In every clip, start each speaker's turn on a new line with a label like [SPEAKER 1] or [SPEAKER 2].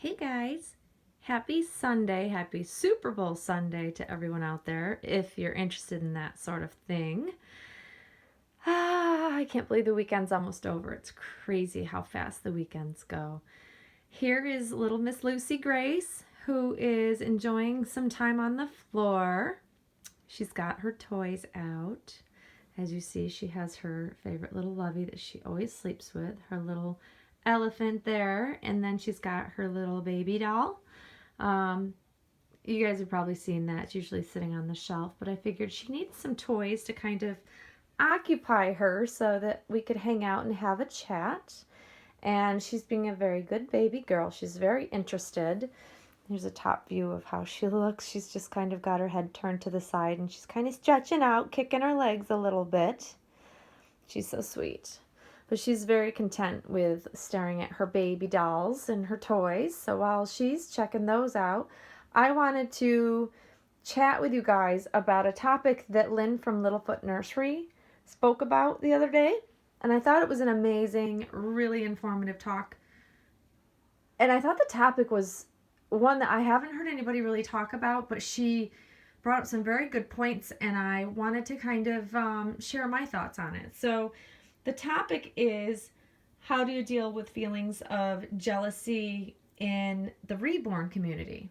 [SPEAKER 1] Hey guys, happy Sunday, happy Super Bowl Sunday to everyone out there if you're interested in that sort of thing. I can't believe the weekend's almost over. It's crazy how fast the weekends go. Here is little Miss Lucy Grace, who is enjoying some time on the floor. She's got her toys out. As you see, she has her favorite little lovey that she always sleeps with, her little elephant there, and then she's got her little baby doll. Um, you guys have probably seen that. It's usually sitting on the shelf, but I figured she needs some toys to kind of occupy her so that we could hang out and have a chat. And she's being a very good baby girl. She's very interested. Here's a top view of how she looks. She's just kind of got her head turned to the side and she's kind of stretching out, kicking her legs a little bit. She's so sweet. But she's very content with staring at her baby dolls and her toys. So while she's checking those out, I wanted to chat with you guys about a topic that Lynn from Littlefoot Nursery spoke about the other day. And I thought it was an amazing, really informative talk. And I thought the topic was one that I haven't heard anybody really talk about, but she brought up some very good points, and I wanted to kind of share my thoughts on it. So the topic is, how do you deal with feelings of jealousy in the Reborn community?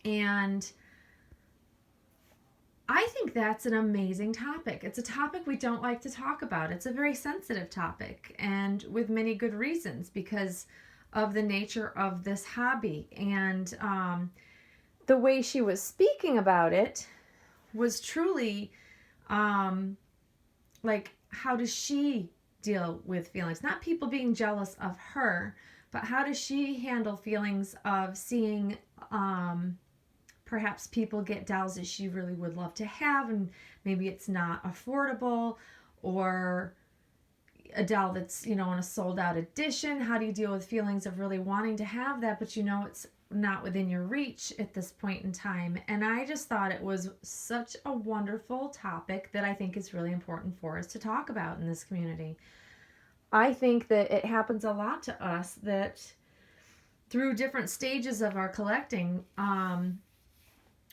[SPEAKER 1] And I think that's an amazing topic. It's a topic we don't like to talk about. It's a very sensitive topic, and with many good reasons, because of the nature of this hobby. And the way she was speaking about it was truly like, how does she deal with feelings? Not people being jealous of her, but how does she handle feelings of seeing perhaps people get dolls that she really would love to have, and maybe it's not affordable, or a doll that's, in a sold out edition. How do you deal with feelings of really wanting to have that, but it's not within your reach at this point in time? And I just thought it was such a wonderful topic that I think is really important for us to talk about in this community. I think that it happens a lot to us that through different stages of our collecting,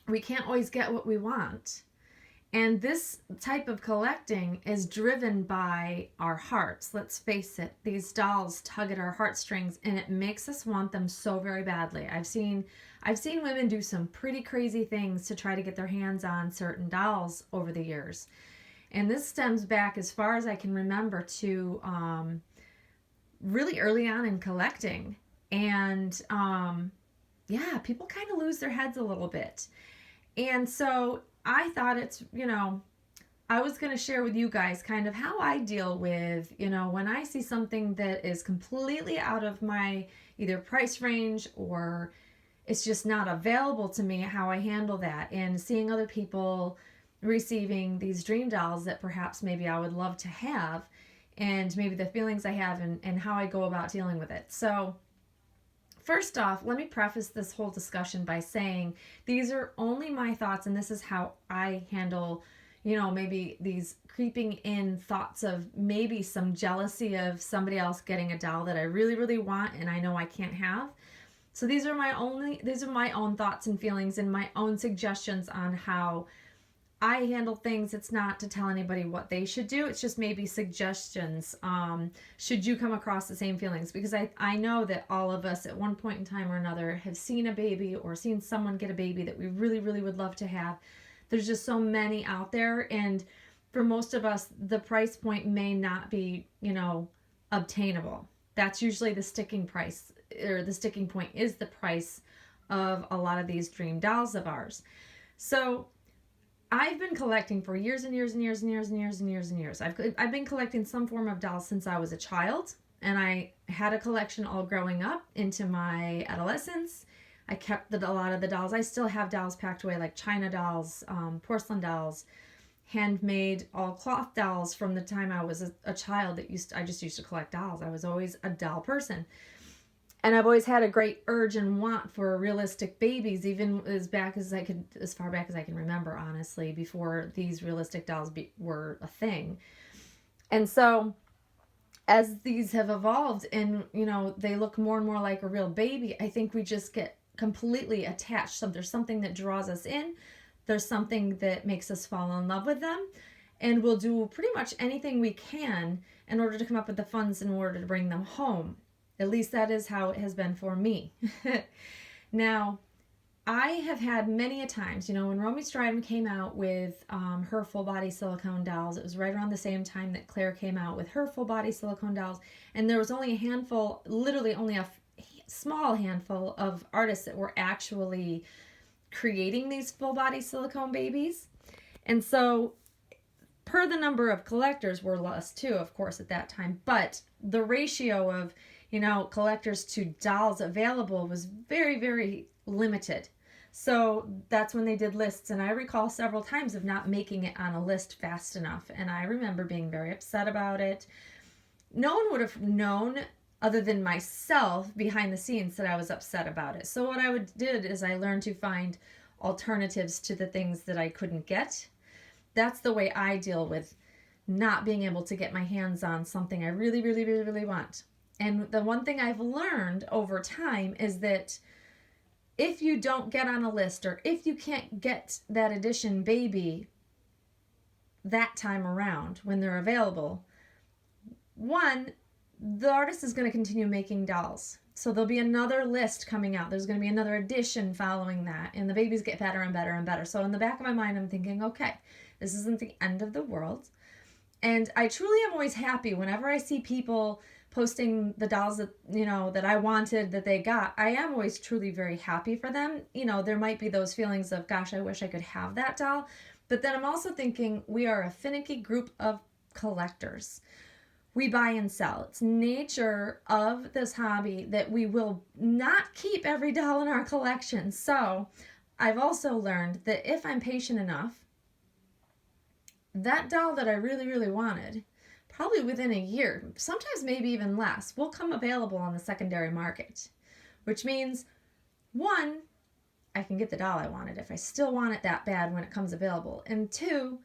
[SPEAKER 1] we can't always get what we want. And this type of collecting is driven by our hearts. Let's face it, these dolls tug at our heartstrings, and it makes us want them so very badly. I've seen women do some pretty crazy things to try to get their hands on certain dolls over the years. And this stems back, as far as I can remember, to really early on in collecting. And people kind of lose their heads a little bit. And so I thought I was going to share with you guys kind of how I deal with, when I see something that is completely out of my either price range or it's just not available to me, how I handle that, and seeing other people receiving these dream dolls that perhaps maybe I would love to have, and maybe the feelings I have and how I go about dealing with it. So first off, let me preface this whole discussion by saying these are only my thoughts, and this is how I handle, maybe these creeping in thoughts of maybe some jealousy of somebody else getting a doll that I really, really want and I know I can't have. So these are my own thoughts and feelings and my own suggestions on how I handle things. It's not to tell anybody what they should do. It's just maybe suggestions. Should you come across the same feelings? Because I know that all of us at one point in time or another have seen a baby or seen someone get a baby that we really, really would love to have. There's just so many out there. And for most of us, the price point may not be, obtainable. That's usually the sticking price, or the sticking point is the price of a lot of these dream dolls of ours. So I've been collecting for years and years and years and years and years and years and years. I've been collecting some form of dolls since I was a child, and I had a collection all growing up into my adolescence. I kept a lot of the dolls. I still have dolls packed away, like china dolls, porcelain dolls, handmade all cloth dolls from the time I was a child. I just used to collect dolls. I was always a doll person. And I've always had a great urge and want for realistic babies, even as far back as I can remember, honestly, before these realistic dolls were a thing. And so as these have evolved and, they look more and more like a real baby, I think we just get completely attached. So there's something that draws us in, there's something that makes us fall in love with them, and we'll do pretty much anything we can in order to come up with the funds in order to bring them home. At least that is how it has been for me. Now, I have had many a times, when Romy Stridham came out with her full body silicone dolls, it was right around the same time that Claire came out with her full body silicone dolls. And there was only a handful, literally only a small handful of artists that were actually creating these full body silicone babies. And so, per the number of collectors were less too, of course, at that time. But the ratio of, collectors to dolls available was very, very limited. So that's when they did lists, and I recall several times of not making it on a list fast enough, and I remember being very upset about it. No one would have known, other than myself behind the scenes, that I was upset about it. So what I did is I learned to find alternatives to the things that I couldn't get. That's the way I deal with not being able to get my hands on something I really, really, really, really want. And the one thing I've learned over time is that if you don't get on a list, or if you can't get that edition baby that time around when they're available, one, the artist is going to continue making dolls. So there'll be another list coming out. There's going to be another edition following that, and the babies get better and better and better. So in the back of my mind, I'm thinking, okay, this isn't the end of the world. And I truly am always happy whenever I see people posting the dolls that, that I wanted, that they got. I am always truly very happy for them. There might be those feelings of, gosh, I wish I could have that doll. But then I'm also thinking we are a finicky group of collectors. We buy and sell. It's nature of this hobby that we will not keep every doll in our collection. So I've also learned that if I'm patient enough, that doll that I really, really wanted, probably within a year, sometimes maybe even less, will come available on the secondary market. Which means, one, I can get the doll I wanted if I still want it that bad when it comes available. And two,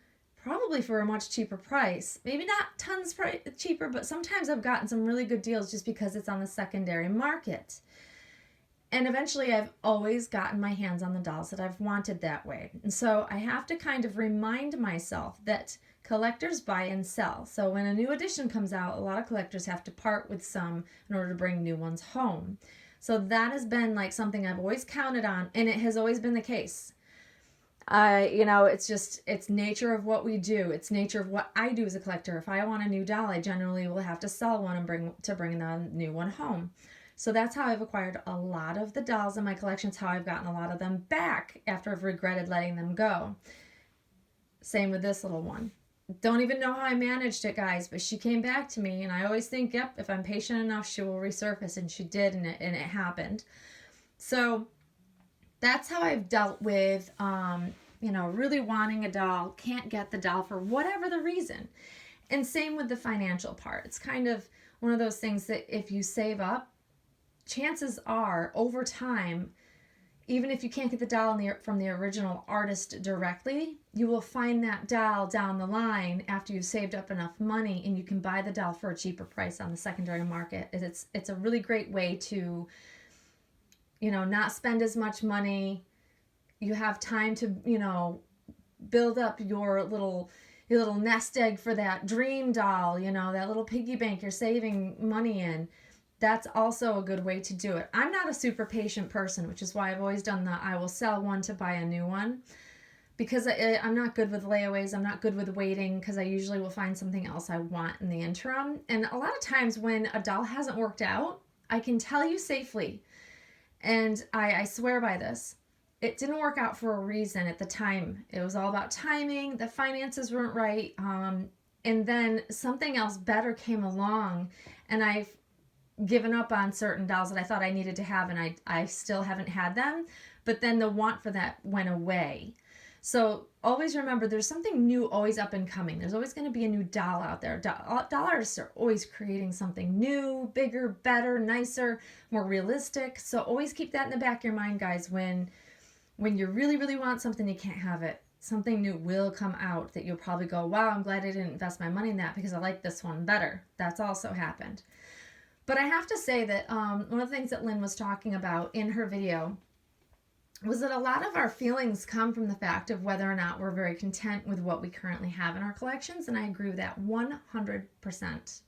[SPEAKER 1] probably for a much cheaper price. Maybe not tons cheaper, but sometimes I've gotten some really good deals just because it's on the secondary market. And eventually I've always gotten my hands on the dolls that I've wanted that way. And so I have to kind of remind myself that collectors buy and sell. So when a new edition comes out, a lot of collectors have to part with some in order to bring new ones home. So that has been like something I've always counted on, and it has always been the case. It's nature of what we do. It's nature of what I do as a collector. If I want a new doll, I generally will have to sell one and bring the new one home. So that's how I've acquired a lot of the dolls in my collections, how I've gotten a lot of them back after I've regretted letting them go. Same with this little one. Don't even know how I managed it, guys, but she came back to me, and I always think, yep, if I'm patient enough, she will resurface, and she did, and it happened. So that's how I've dealt with, really wanting a doll, can't get the doll for whatever the reason. And same with the financial part. It's kind of one of those things that if you save up, chances are over time, even if you can't get the doll from the original artist directly, you will find that doll down the line after you've saved up enough money, and you can buy the doll for a cheaper price on the secondary market. It's a really great way to, not spend as much money. You have time to, build up your little nest egg for that dream doll, that little piggy bank you're saving money in. That's also a good way to do it. I'm not a super patient person, which is why I've always done the I will sell one to buy a new one, because I'm not good with layaways. I'm not good with waiting, because I usually will find something else I want in the interim. And a lot of times when a doll hasn't worked out, I can tell you safely, and I swear by this, it didn't work out for a reason at the time. It was all about timing. The finances weren't right. And then something else better came along, and I've given up on certain dolls that I thought I needed to have, and I still haven't had them, but then the want for that went away. So always remember, there's something new always up and coming. There's always going to be a new doll out there. Doll artists are always creating something new, bigger, better, nicer, more realistic. So always keep that in the back of your mind, guys. When you really, really want something, you can't have it, something new will come out that you'll probably go, wow, I'm glad I didn't invest my money in that because I like this one better. That's also happened. But I have to say that one of the things that Lynn was talking about in her video was that a lot of our feelings come from the fact of whether or not we're very content with what we currently have in our collections. And I agree with that 100%.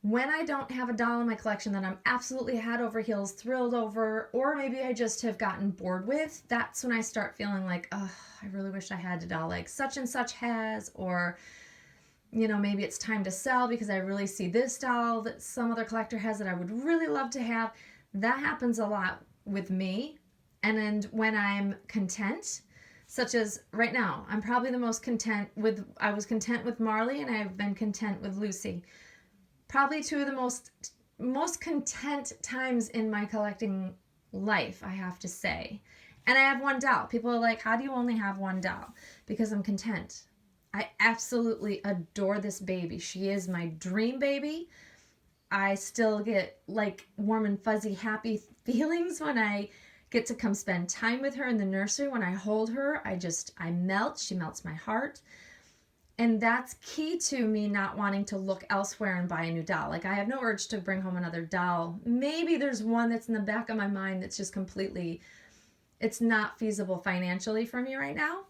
[SPEAKER 1] When I don't have a doll in my collection that I'm absolutely head over heels thrilled over, or maybe I just have gotten bored with, that's when I start feeling like, oh, I really wish I had a doll like such and such has, or, you know, maybe it's time to sell because I really see this doll that some other collector has that I would really love to have. That happens a lot with me. And then when I'm content, such as right now, I'm probably the most content with, I was content with Marley and I've been content with Lucy. Probably two of the most content times in my collecting life, I have to say. And I have one doll. People are like, how do you only have one doll? Because I'm content. I absolutely adore this baby. She is my dream baby. I still get like warm and fuzzy happy feelings when I get to come spend time with her in the nursery. When I hold her, I melt. She melts my heart. And that's key to me not wanting to look elsewhere and buy a new doll. Like, I have no urge to bring home another doll. Maybe there's one that's in the back of my mind that's just completely, it's not feasible financially for me right now.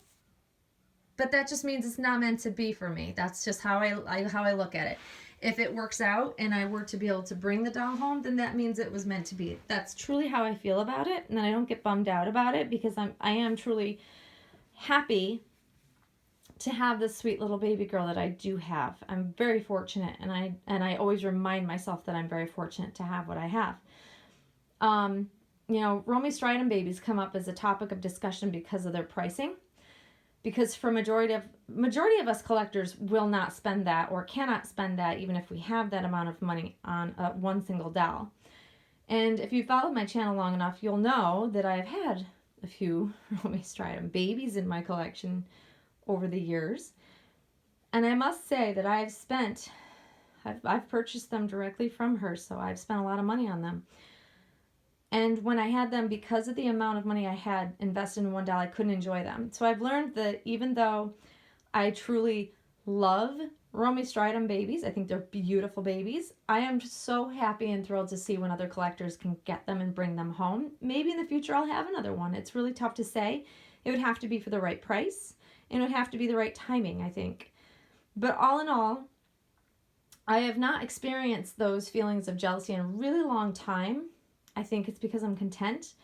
[SPEAKER 1] But that just means it's not meant to be for me. That's just how I look at it. If it works out and I were to be able to bring the doll home, then that means it was meant to be. That's truly how I feel about it. And I don't get bummed out about it because I am truly happy to have this sweet little baby girl that I do have. I'm very fortunate, and I always remind myself that I'm very fortunate to have what I have. You know, Romy Stridham babies come up as a topic of discussion because of their pricing. Because for majority of us collectors will not spend that or cannot spend that even if we have that amount of money on one single doll. And if you followed my channel long enough, you'll know that I've had a few Romy Stridham babies in my collection over the years. And I must say that I've purchased them directly from her, so I've spent a lot of money on them. And when I had them, because of the amount of money I had invested in one doll, I couldn't enjoy them. So I've learned that even though I truly love Romy Stridham babies, I think they're beautiful babies, I am just so happy and thrilled to see when other collectors can get them and bring them home. Maybe in the future I'll have another one. It's really tough to say. It would have to be for the right price. And it would have to be the right timing, I think. But all in all, I have not experienced those feelings of jealousy in a really long time. I think it's because I'm content.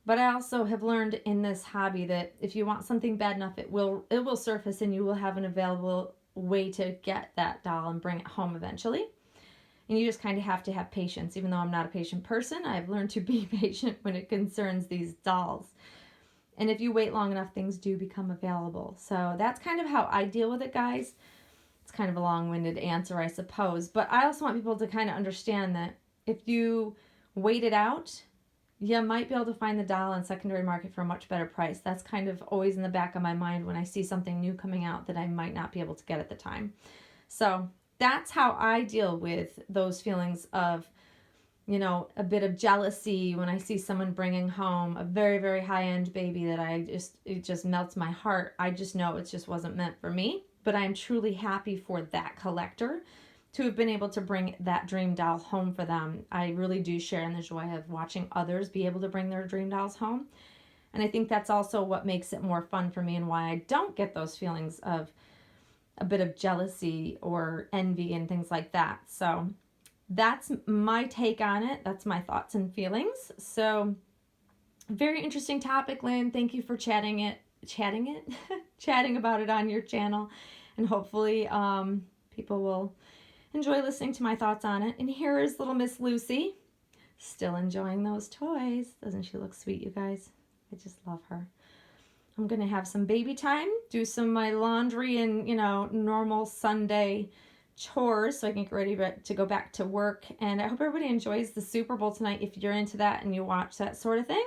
[SPEAKER 1] But I also have learned in this hobby that if you want something bad enough, it will surface and you will have an available way to get that doll and bring it home eventually. And you just kind of have to have patience. Even though I'm not a patient person, I've learned to be patient when it concerns these dolls. And if you wait long enough, things do become available. So that's kind of how I deal with it, guys. It's kind of a long-winded answer, I suppose. But I also want people to kind of understand that if you wait it out, you might be able to find the doll on secondary market for a much better price. That's kind of always in the back of my mind when I see something new coming out that I might not be able to get at the time. So that's how I deal with those feelings of, you know, a bit of jealousy when I see someone bringing home a very, very high-end baby that it just melts my heart. I just know it just wasn't meant for me, but I'm truly happy for that collector to have been able to bring that dream doll home for them. I really do share in the joy of watching others be able to bring their dream dolls home. And I think that's also what makes it more fun for me and why I don't get those feelings of a bit of jealousy or envy and things like that. So that's my take on it. That's my thoughts and feelings. So very interesting topic, Lynn. Thank you for chatting about it on your channel. And hopefully people will enjoy listening to my thoughts on it. And here is little Miss Lucy, still enjoying those toys. Doesn't she look sweet, you guys? I just love her. I'm going to have some baby time, do some of my laundry and, you know, normal Sunday chores so I can get ready to go back to work. And I hope everybody enjoys the Super Bowl tonight if you're into that and you watch that sort of thing.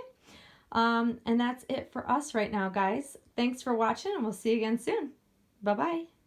[SPEAKER 1] And that's it for us right now, guys. Thanks for watching, and we'll see you again soon. Bye-bye.